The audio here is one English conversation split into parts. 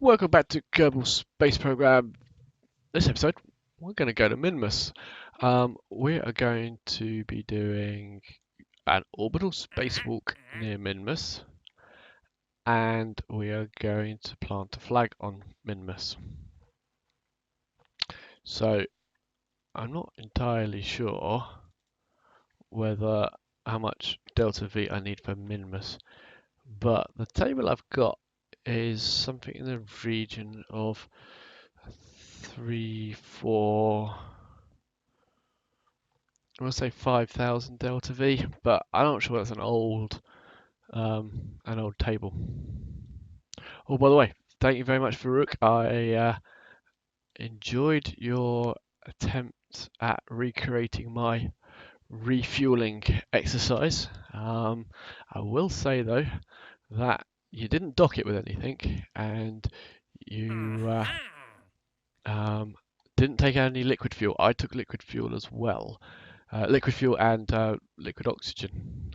Welcome back to Kerbal Space Program. This episode, we're going to go to Minmus. We are going to be doing an orbital spacewalk near Minmus, and we are going to plant a flag on Minmus. So, I'm not entirely sure whether how much delta V I need for Minmus, but the table I've got is something in the region of 3, 4. I want to say 5,000 delta V, but I'm not sure that's an old table. Oh, by the way, thank you very much, Farouk. I enjoyed your attempt at recreating my refueling exercise. I will say though that you didn't dock it with anything, and you didn't take any liquid fuel. I took liquid fuel as well. Liquid fuel and liquid oxygen,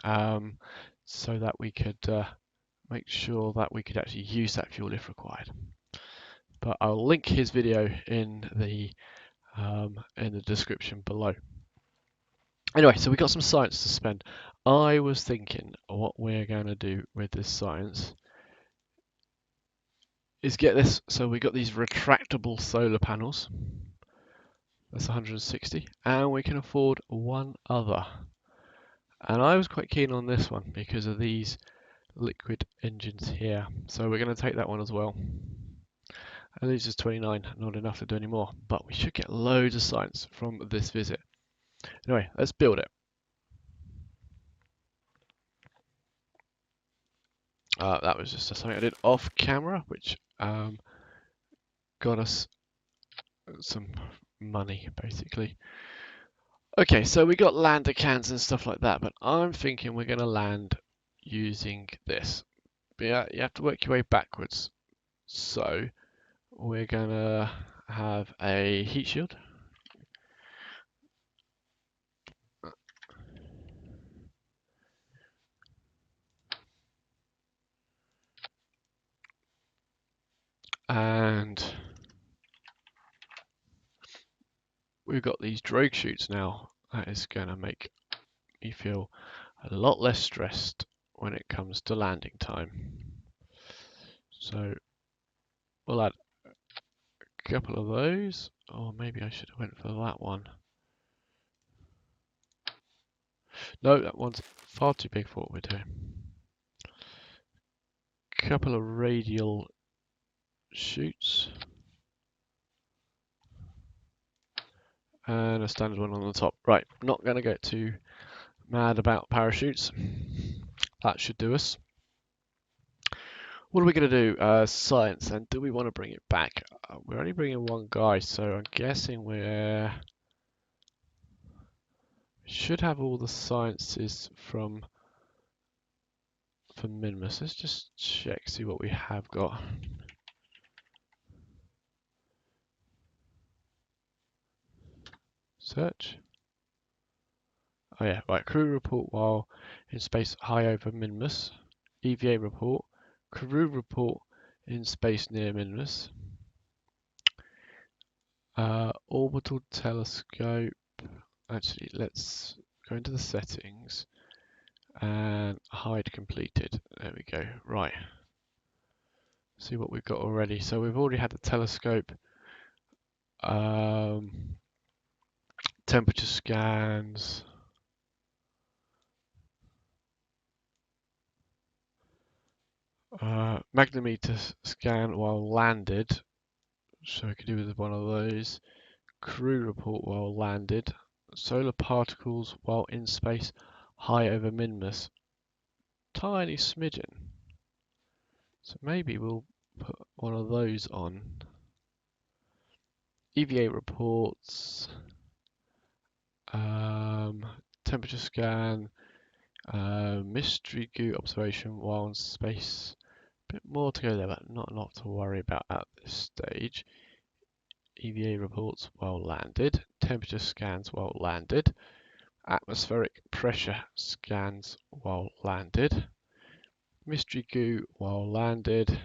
so that we could make sure that we could actually use that fuel if required. But I'll link his video in the description below. Anyway, so we got some science to spend. I was thinking what we're going to do with this science is get this. So we got these retractable solar panels. That's 160, and we can afford one other. And I was quite keen on this one because of these liquid engines here. So we're going to take that one as well. And these is 29, not enough to do any more. But we should get loads of science from this visit. Anyway, let's build it. That was just something I did off camera, which got us some money, basically. Okay, so we got lander cans and stuff like that, but I'm thinking we're going to land using this. But yeah, you have to work your way backwards. So we're going to have a heat shield. And we've got these drogue chutes now. That is going to make me feel a lot less stressed when it comes to landing time. So we'll add a couple of those, or maybe I should have went for that one. No, that one's far too big for what we're doing. Couple of radial chutes. And a standard one on the top. Right, not going to get too mad about parachutes. That should do us. What are we going to do? Science, and do we want to bring it back? We're only bringing one guy, so I'm guessing we should have all the sciences from Minmus. Let's just check, see what we have got. Search. Oh yeah, right. Crew report while in space high over Minmus. EVA report. Crew report in space near Minmus. Orbital telescope. Actually, let's go into the settings and hide completed. There we go. Right. See what we've got already. So we've already had the telescope. Temperature scans. Magnetometer scan while landed. So we could do with one of those. Crew report while landed. Solar particles while in space high over Minmus. Tiny smidgen. So maybe we'll put one of those on. EVA reports. Temperature scan. Mystery goo observation while in space. A bit more to go there, but not a lot to worry about at this stage. EVA reports while landed. Temperature scans while landed. Atmospheric pressure scans while landed. Mystery goo while landed.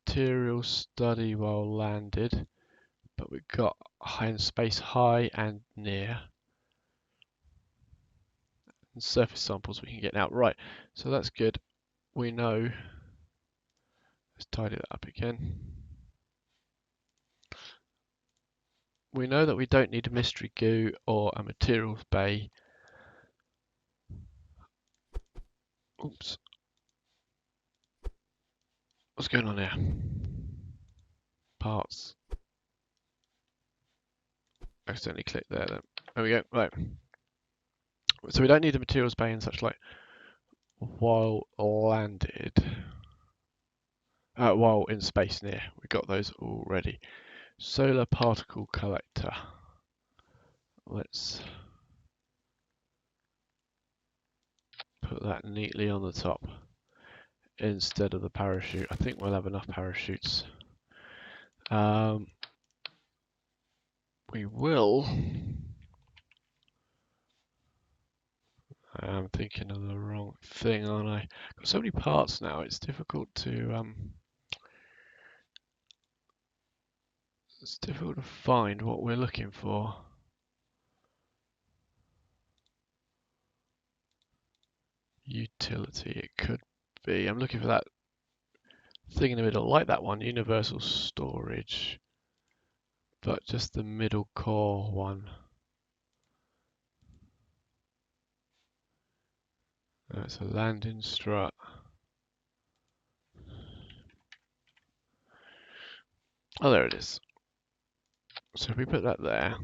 material study while landed, but we've got high in space high and near. And surface samples we can get now. Right, so that's good. We know, let's tidy that up again. We know that we don't need a mystery goo or a materials bay. Oops. What's going on here? Parts. Accidentally clicked there then. There we go. Right. So we don't need the materials bay and such like while landed. While in space near. We got those already. Solar particle collector. Let's put that neatly on the top instead of the parachute. I think we'll have enough parachutes. We will. I'm thinking of the wrong thing, aren't I? Got so many parts now. It's difficult to find what we're looking for. Utility. It could be. I'm looking for that thing in the middle, like that one, universal storage, but just the middle core one. That's a landing strut. Oh, there it is. So if we put that there.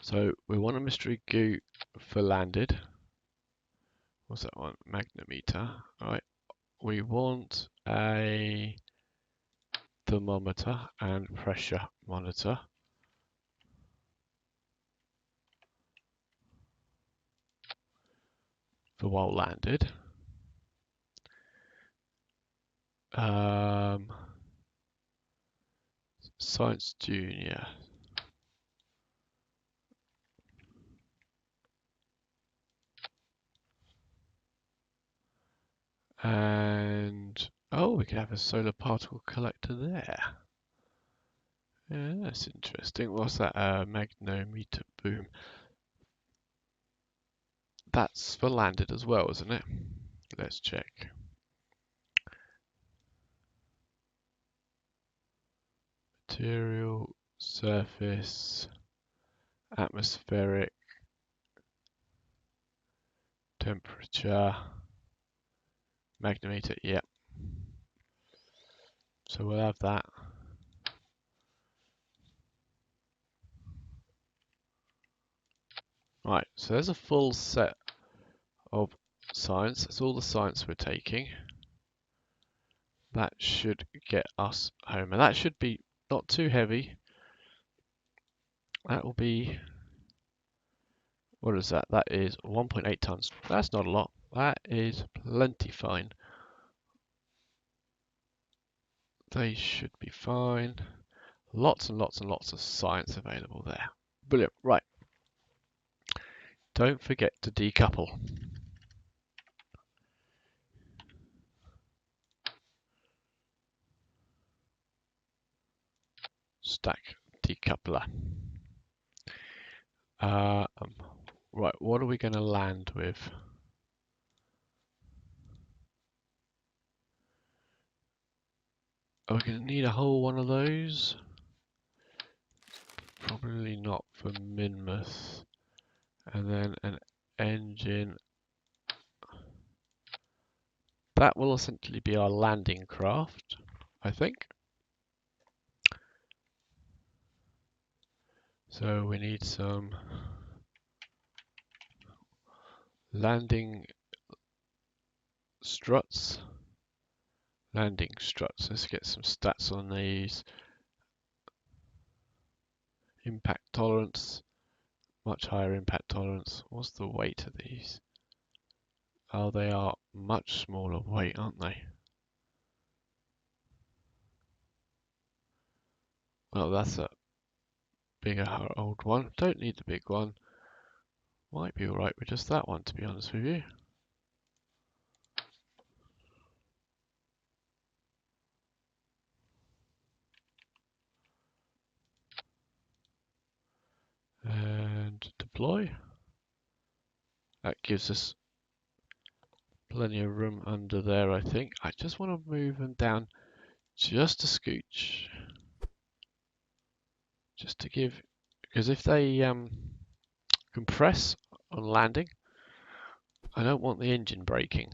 So we want a mystery goo for landed. What's that one? Magnometer. All right. We want a thermometer and pressure monitor. For while landed. Science Junior. And oh, we could have a solar particle collector there. Yeah, that's interesting. What's that? Magnometer boom. That's for landed as well, isn't it? Let's check. Material, surface, atmospheric, temperature, magnometer, yep. So we'll have that. Right, so there's a full set of science. That's all the science we're taking. That should get us home. And that should be not too heavy. That will be, what is that? That is 1.8 tons. That's not a lot. That is plenty fine. They should be fine. Lots and lots and lots of science available there. Brilliant. Right. Don't forget to decouple. Stack decoupler. Right, what are we going to land with? Are we going to need a whole one of those? Probably not for Minmus. And then an engine. That will essentially be our landing craft, I think. So we need some landing struts. Landing struts. Let's get some stats on these. Impact tolerance. Much higher impact tolerance. What's the weight of these? Oh, they are much smaller weight, aren't they? Well, that's a bigger old one. Don't need the big one. Might be alright with just that one, to be honest with you. undeploy. That gives us plenty of room under there, I think. I just want to move them down just a scooch. Just to give, because if they compress on landing, I don't want the engine braking,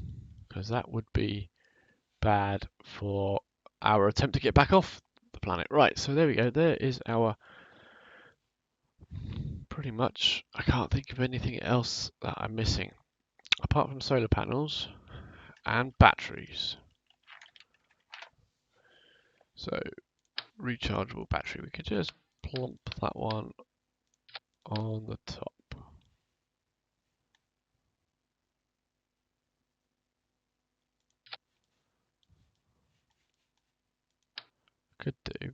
because that would be bad for our attempt to get back off the planet. Right, so there we go. There is our, pretty much, I can't think of anything else that I'm missing, apart from solar panels and batteries. So, rechargeable battery, we could just plump that one on the top. Could do.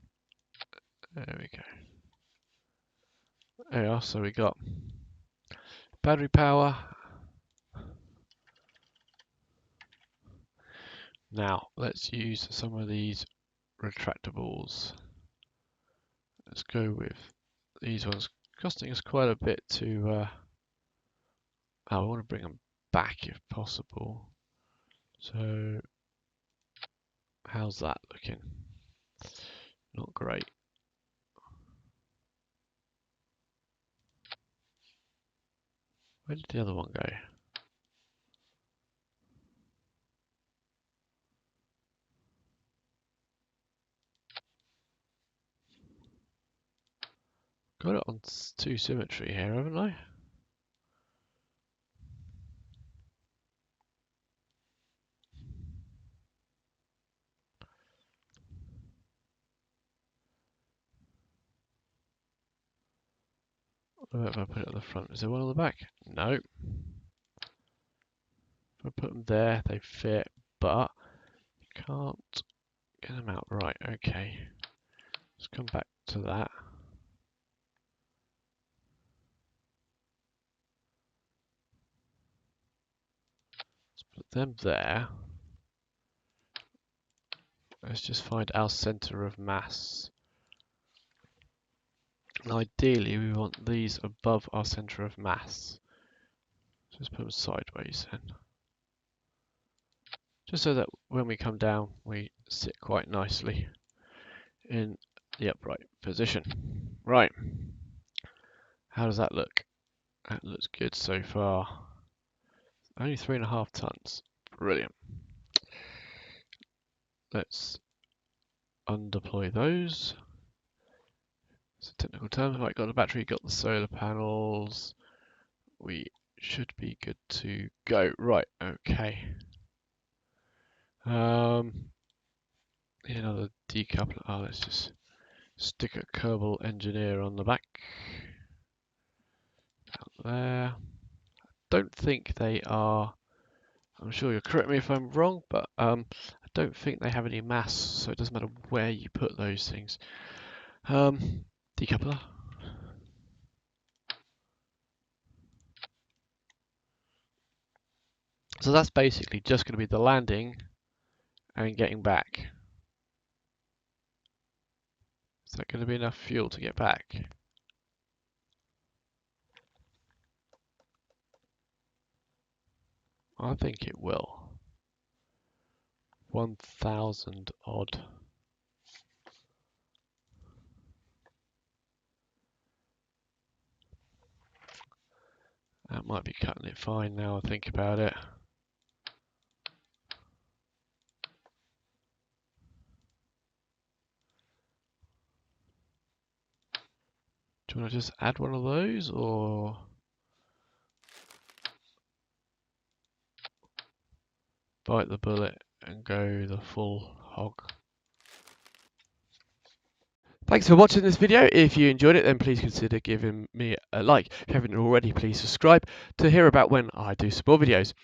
There we go. There we are. So we got battery power. Now let's use some of these retractables. Let's go with these ones, costing us quite a bit to. I want to bring them back if possible. So how's that looking? Not great. Where did the other one go? Got it on 2 symmetry here, haven't I? What if I put it at the front? Is there one on the back? No. If I put them there, they fit, but you can't get them out right. Okay. Let's come back to that. Let's put them there. Let's just find our center of mass. And ideally, we want these above our center of mass. Just put them sideways then. Just so that when we come down, we sit quite nicely in the upright position. Right. How does that look? That looks good so far. Only 3.5 tons. Brilliant. Let's undeploy those. So technical terms, right, got the battery, got the solar panels. We should be good to go. Right, okay. Need another decoupler. Oh, let's just stick a Kerbal Engineer on the back. Out there. Don't think they are, I'm sure you'll correct me if I'm wrong, but I don't think they have any mass, so it doesn't matter where you put those things. Decoupler. So that's basically just going to be the landing and getting back. Is that going to be enough fuel to get back? I think it will. 1,000 odd. That might be cutting it fine now I think about it. Do you want to just add one of those, or bite the bullet and go the full hog? Thanks for watching this video. If you enjoyed it, then please consider giving me a like. If you haven't already, please subscribe to hear about when I do some more videos.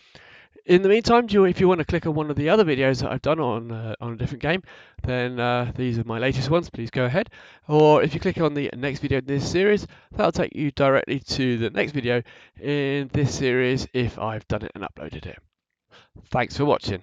In the meantime, if you want to click on one of the other videos that I've done on a different game, then these are my latest ones. Please go ahead. Or if you click on the next video in this series, that'll take you directly to the next video in this series if I've done it and uploaded it. Thanks for watching.